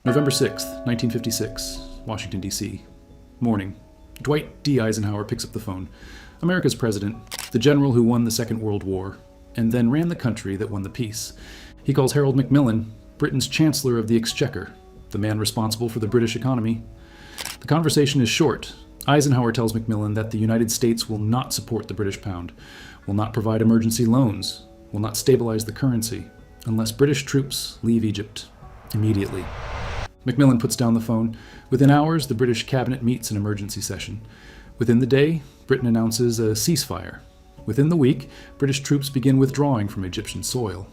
November 6th, 1956, Washington, D.C. Morning. Dwight D. Eisenhower picks up the phone. America's president, the general who won the Second World War, and then ran the country that won the peace. He calls Harold Macmillan, Britain's Chancellor of the Exchequer, the man responsible for the British economy. The conversation is short. Eisenhower tells Macmillan that the United States will not support the British pound, will not provide emergency loans, will not stabilize the currency, unless British troops leave Egypt immediately. Macmillan puts down the phone. Within hours, the British cabinet meets an emergency session. Within the day, Britain announces a ceasefire. Within the week, British troops begin withdrawing from Egyptian soil.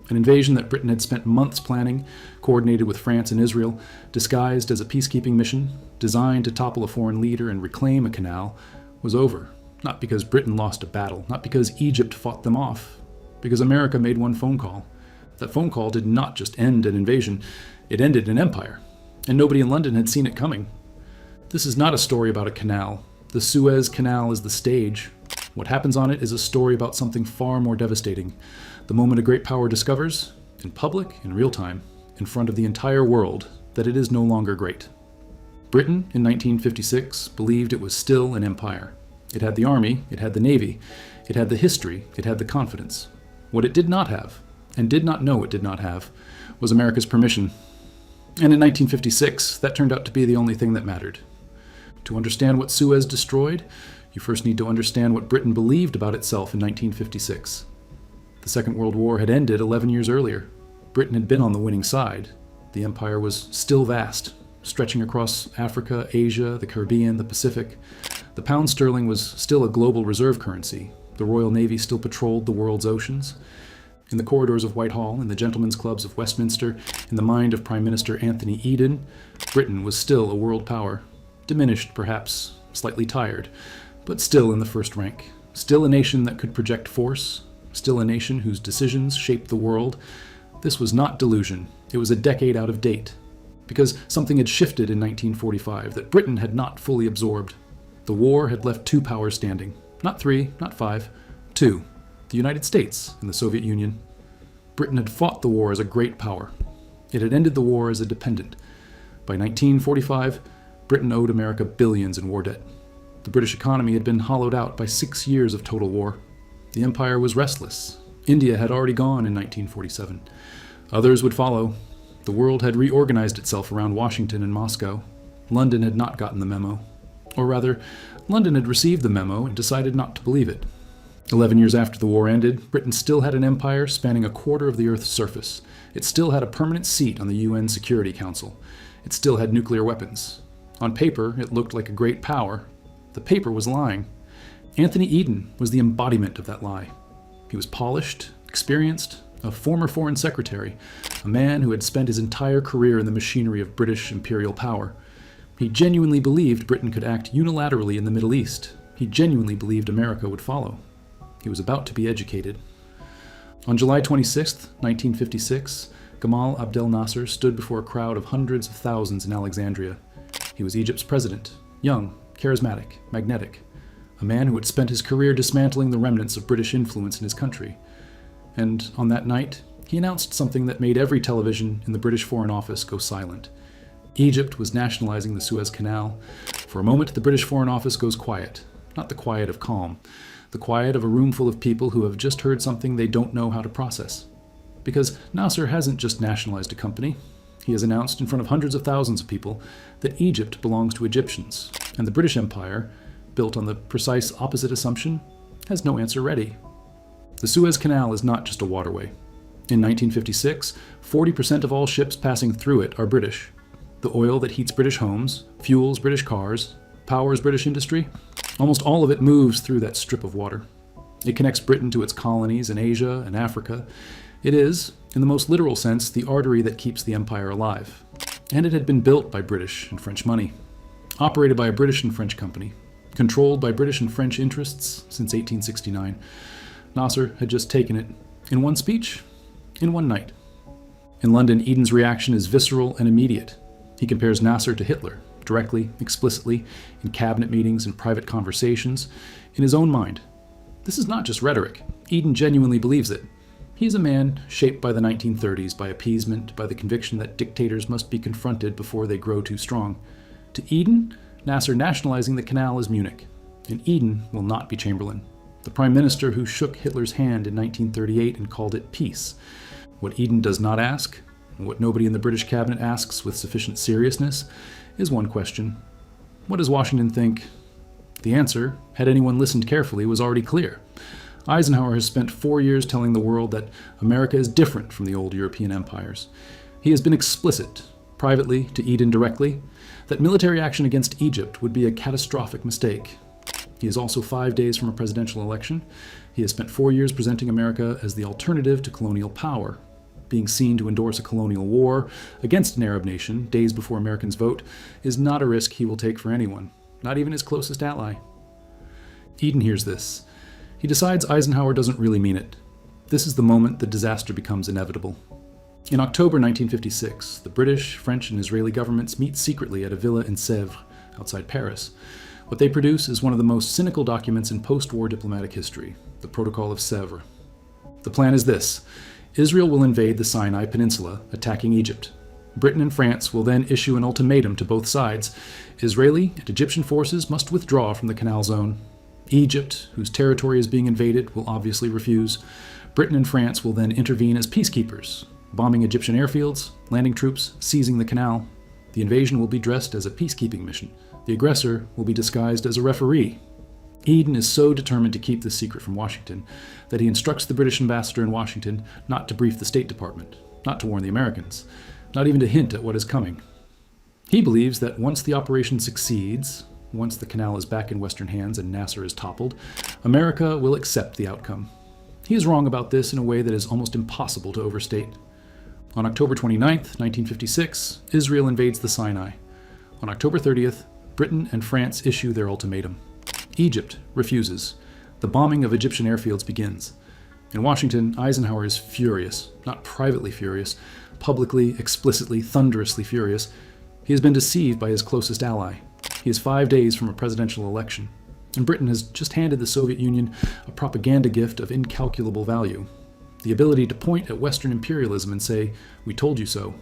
An invasion that Britain had spent months planning, coordinated with France and Israel, disguised as a peacekeeping mission, designed to topple a foreign leader and reclaim a canal, was over. Not because Britain lost a battle, not because Egypt fought them off, because America made one phone call. That phone call did not just end an invasion, it ended an empire, and nobody in London had seen it coming. This is not a story about a canal. The Suez Canal is the stage. What happens on it is a story about something far more devastating. The moment a great power discovers, in public, in real time, in front of the entire world, that it is no longer great. Britain, in 1956, believed it was still an empire. It had the army, it had the navy, it had the history, it had the confidence. What it did not have, and did not know it did not have, was America's permission. And in 1956, that turned out to be the only thing that mattered. To understand what Suez destroyed, you first need to understand what Britain believed about itself in 1956. The Second World War had ended 11 years earlier. Britain had been on the winning side. The empire was still vast, stretching across Africa, Asia, the Caribbean, the Pacific. The pound sterling was still a global reserve currency. The Royal Navy still patrolled the world's oceans. In the corridors of Whitehall, in the gentlemen's clubs of Westminster, in the mind of Prime Minister Anthony Eden, Britain was still a world power. Diminished, perhaps, slightly tired, but still in the first rank. Still a nation that could project force. Still a nation whose decisions shaped the world. This was not delusion. It was a decade out of date. Because something had shifted in 1945 that Britain had not fully absorbed. The war had left two powers standing. Not three, not five, two. The United States and the Soviet Union. Britain had fought the war as a great power. It had ended the war as a dependent. By 1945, Britain owed America billions in war debt. The British economy had been hollowed out by 6 years of total war. The empire was restless. India had already gone in 1947. Others would follow. The world had reorganized itself around Washington and Moscow. London had not gotten the memo. Or rather, London had received the memo and decided not to believe it. 11 years after the war ended, Britain still had an empire spanning a quarter of the Earth's surface. It still had a permanent seat on the UN Security Council. It still had nuclear weapons. On paper, it looked like a great power. The paper was lying. Anthony Eden was the embodiment of that lie. He was polished, experienced, a former foreign secretary, a man who had spent his entire career in the machinery of British imperial power. He genuinely believed Britain could act unilaterally in the Middle East. He genuinely believed America would follow. He was about to be educated. On July 26, 1956, Gamal Abdel Nasser stood before a crowd of hundreds of thousands in Alexandria. He was Egypt's president, young, charismatic, magnetic, a man who had spent his career dismantling the remnants of British influence in his country. And on that night, he announced something that made every television in the British Foreign Office go silent. Egypt was nationalizing the Suez Canal. For a moment, the British Foreign Office goes quiet, not the quiet of calm, the quiet of a room full of people who have just heard something they don't know how to process. Because Nasser hasn't just nationalized a company. He has announced in front of hundreds of thousands of people that Egypt belongs to Egyptians, and the British Empire, built on the precise opposite assumption, has no answer ready. The Suez Canal is not just a waterway. In 1956, 40% of all ships passing through it are British. The oil that heats British homes, fuels British cars, powers British industry, almost all of it moves through that strip of water. It connects Britain to its colonies in Asia and Africa. It is, in the most literal sense, the artery that keeps the empire alive. And it had been built by British and French money, operated by a British and French company, controlled by British and French interests since 1869. Nasser had just taken it, in one speech, in one night. In London, Eden's reaction is visceral and immediate. He compares Nasser to Hitler, directly, explicitly, in cabinet meetings and private conversations, in his own mind. This is not just rhetoric. Eden genuinely believes it. He is a man shaped by the 1930s, by appeasement, by the conviction that dictators must be confronted before they grow too strong. To Eden, Nasser nationalizing the canal is Munich, and Eden will not be Chamberlain, the prime minister who shook Hitler's hand in 1938 and called it peace. What Eden does not ask, and what nobody in the British cabinet asks with sufficient seriousness, is one question. What does Washington think? The answer, had anyone listened carefully, was already clear. Eisenhower has spent 4 years telling the world that America is different from the old European empires. He has been explicit, privately to Eden directly, that military action against Egypt would be a catastrophic mistake. He is also 5 days from a presidential election. He has spent 4 years presenting America as the alternative to colonial power. Being seen to endorse a colonial war against an Arab nation days before Americans vote is not a risk he will take for anyone, not even his closest ally. Eden hears this. He decides Eisenhower doesn't really mean it. This is the moment the disaster becomes inevitable. In October 1956, the British, French, and Israeli governments meet secretly at a villa in Sèvres, outside Paris. What they produce is one of the most cynical documents in post-war diplomatic history, the Protocol of Sèvres. The plan is this. Israel will invade the Sinai Peninsula, attacking Egypt. Britain and France will then issue an ultimatum to both sides. Israeli and Egyptian forces must withdraw from the Canal Zone. Egypt, whose territory is being invaded, will obviously refuse. Britain and France will then intervene as peacekeepers, bombing Egyptian airfields, landing troops, seizing the canal. The invasion will be dressed as a peacekeeping mission. The aggressor will be disguised as a referee. Eden is so determined to keep this secret from Washington that he instructs the British ambassador in Washington not to brief the State Department, not to warn the Americans, not even to hint at what is coming. He believes that once the operation succeeds, once the canal is back in Western hands and Nasser is toppled, America will accept the outcome. He is wrong about this in a way that is almost impossible to overstate. On October 29, 1956, Israel invades the Sinai. On October 30th, Britain and France issue their ultimatum. Egypt refuses. The bombing of Egyptian airfields begins. In Washington, Eisenhower is furious, not privately furious, publicly, explicitly, thunderously furious. He has been deceived by his closest ally. He is 5 days from a presidential election, and Britain has just handed the Soviet Union a propaganda gift of incalculable value, the ability to point at Western imperialism and say, "We told you so."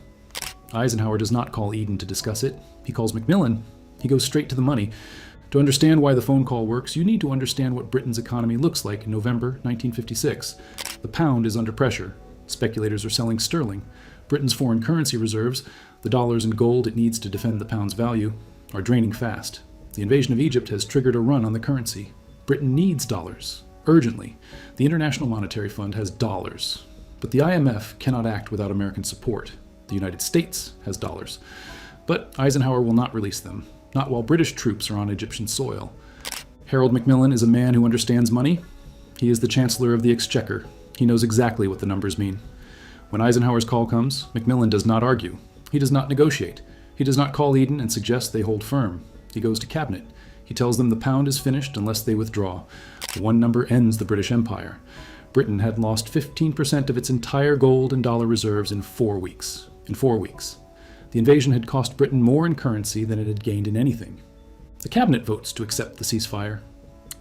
Eisenhower does not call Eden to discuss it. He calls Macmillan. He goes straight to the money. To understand why the phone call works, you need to understand what Britain's economy looks like in November 1956. The pound is under pressure. Speculators are selling sterling. Britain's foreign currency reserves, the dollars and gold it needs to defend the pound's value, are draining fast. The invasion of Egypt has triggered a run on the currency. Britain needs dollars, urgently. The International Monetary Fund has dollars. But the IMF cannot act without American support. The United States has dollars. But Eisenhower will not release them, not while British troops are on Egyptian soil. Harold Macmillan is a man who understands money. He is the Chancellor of the Exchequer. He knows exactly what the numbers mean. When Eisenhower's call comes, Macmillan does not argue. He does not negotiate. He does not call Eden and suggest they hold firm. He goes to cabinet. He tells them the pound is finished unless they withdraw. One number ends the British Empire. Britain had lost 15% of its entire gold and dollar reserves in 4 weeks. The invasion had cost Britain more in currency than it had gained in anything. The cabinet votes to accept the ceasefire.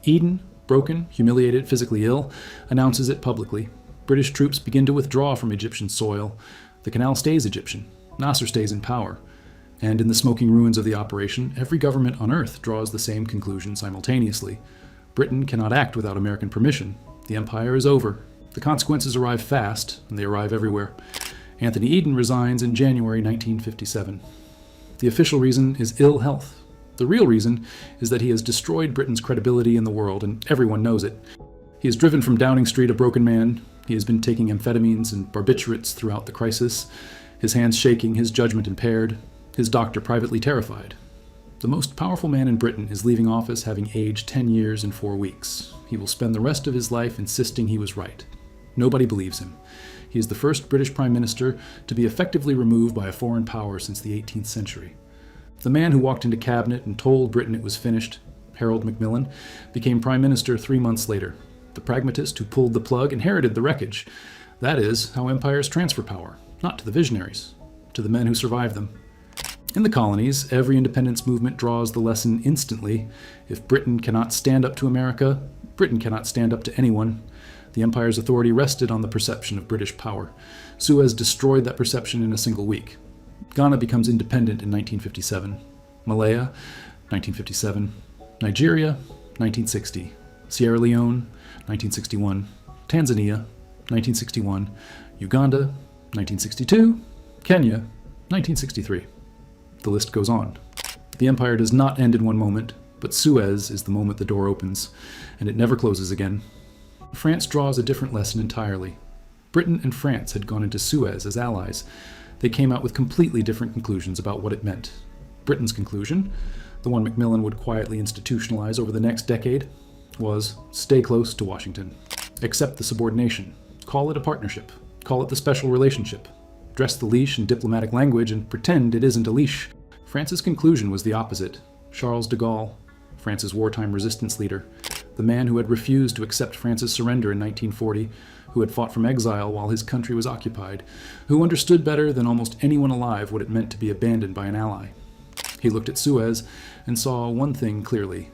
Eden, broken, humiliated, physically ill, announces it publicly. British troops begin to withdraw from Egyptian soil. The canal stays Egyptian. Nasser stays in power. And in the smoking ruins of the operation, every government on Earth draws the same conclusion simultaneously. Britain cannot act without American permission. The empire is over. The consequences arrive fast, and they arrive everywhere. Anthony Eden resigns in January 1957. The official reason is ill health. The real reason is that he has destroyed Britain's credibility in the world, and everyone knows it. He is driven from Downing Street a broken man. He has been taking amphetamines and barbiturates throughout the crisis, his hands shaking, his judgment impaired, his doctor privately terrified. The most powerful man in Britain is leaving office having aged 10 years and 4 weeks. He will spend the rest of his life insisting he was right. Nobody believes him. He is the first British Prime Minister to be effectively removed by a foreign power since the 18th century. The man who walked into cabinet and told Britain it was finished, Harold Macmillan, became Prime Minister 3 months later. The pragmatist who pulled the plug inherited the wreckage. That is how empires transfer power, not to the visionaries, to the men who survive them. In the colonies, every independence movement draws the lesson instantly. If Britain cannot stand up to America, Britain cannot stand up to anyone. The empire's authority rested on the perception of British power. Suez destroyed that perception in a single week. Ghana becomes independent in 1957. Malaya, 1957. Nigeria, 1960. Sierra Leone, 1961. Tanzania, 1961. Uganda, 1962. Kenya, 1963. The list goes on. The empire does not end in one moment, but Suez is the moment the door opens, and it never closes again. France draws a different lesson entirely. Britain and France had gone into Suez as allies. They came out with completely different conclusions about what it meant. Britain's conclusion, the one Macmillan would quietly institutionalize over the next decade, was stay close to Washington. Accept the subordination. Call it a partnership. Call it the special relationship. Dress the leash in diplomatic language and pretend it isn't a leash. France's conclusion was the opposite. Charles de Gaulle, France's wartime resistance leader, the man who had refused to accept France's surrender in 1940, who had fought from exile while his country was occupied, who understood better than almost anyone alive what it meant to be abandoned by an ally. He looked at Suez and saw one thing clearly.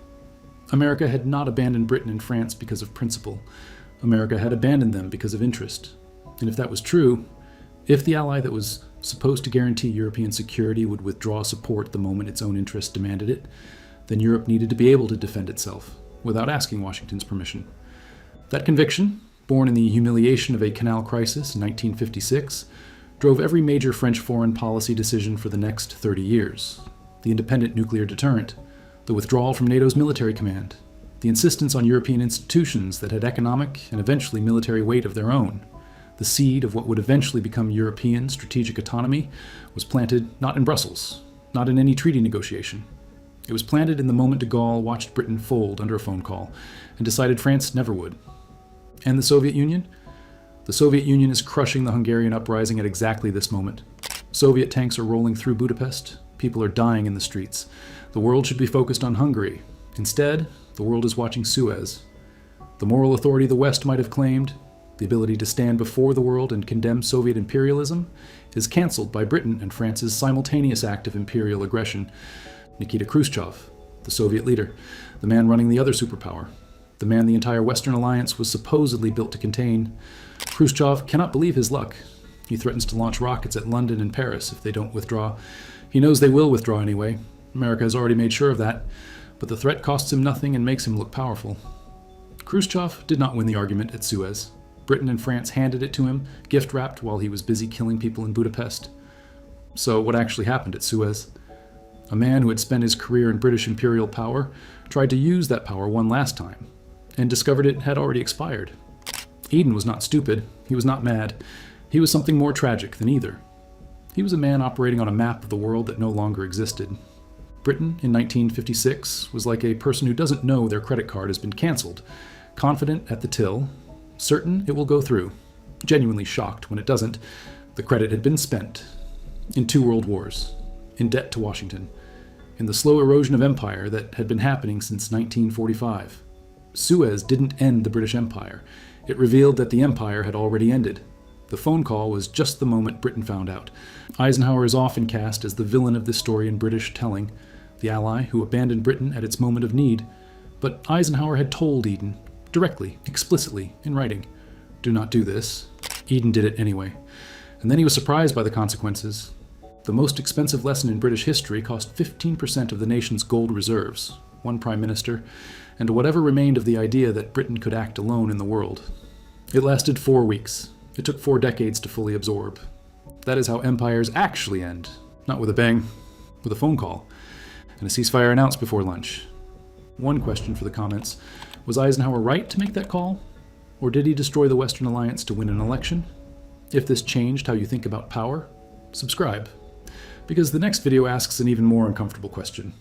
America had not abandoned Britain and France because of principle. America had abandoned them because of interest. And if that was true, if the ally that was supposed to guarantee European security would withdraw support the moment its own interests demanded it, then Europe needed to be able to defend itself without asking Washington's permission. That conviction, born in the humiliation of a canal crisis in 1956, drove every major French foreign policy decision for the next 30 years. The independent nuclear deterrent, the withdrawal from NATO's military command, the insistence on European institutions that had economic and eventually military weight of their own. The seed of what would eventually become European strategic autonomy was planted not in Brussels, not in any treaty negotiation. It was planted in the moment de Gaulle watched Britain fold under a phone call and decided France never would. And the Soviet Union? The Soviet Union is crushing the Hungarian uprising at exactly this moment. Soviet tanks are rolling through Budapest. People are dying in the streets. The world should be focused on Hungary. Instead, the world is watching Suez. The moral authority the West might have claimed, the ability to stand before the world and condemn Soviet imperialism, is cancelled by Britain and France's simultaneous act of imperial aggression. Nikita Khrushchev, the Soviet leader, the man running the other superpower, the man the entire Western alliance was supposedly built to contain. Khrushchev cannot believe his luck. He threatens to launch rockets at London and Paris if they don't withdraw. He knows they will withdraw anyway. America has already made sure of that, but the threat costs him nothing and makes him look powerful. Khrushchev did not win the argument at Suez. Britain and France handed it to him, gift-wrapped while he was busy killing people in Budapest. So what actually happened at Suez? A man who had spent his career in British imperial power tried to use that power one last time, and discovered it had already expired. Eden was not stupid. He was not mad. He was something more tragic than either. He was a man operating on a map of the world that no longer existed. Britain in 1956 was like a person who doesn't know their credit card has been cancelled, confident at the till, certain it will go through, genuinely shocked when it doesn't. The credit had been spent in 2 world wars, in debt to Washington, in the slow erosion of empire that had been happening since 1945. Suez didn't end the British Empire. It revealed that the empire had already ended. The phone call was just the moment Britain found out. Eisenhower is often cast as the villain of this story in British telling, the ally who abandoned Britain at its moment of need. But Eisenhower had told Eden, directly, explicitly, in writing, do not do this. Eden did it anyway. And then he was surprised by the consequences. The most expensive lesson in British history cost 15% of the nation's gold reserves, 1 prime minister, and whatever remained of the idea that Britain could act alone in the world. It lasted 4 weeks. It took 4 decades to fully absorb. That is how empires actually end. Not with a bang, with a phone call, and a ceasefire announced before lunch. One question for the comments. Was Eisenhower right to make that call? Or did he destroy the Western alliance to win an election? If this changed how you think about power, subscribe. Because the next video asks an even more uncomfortable question.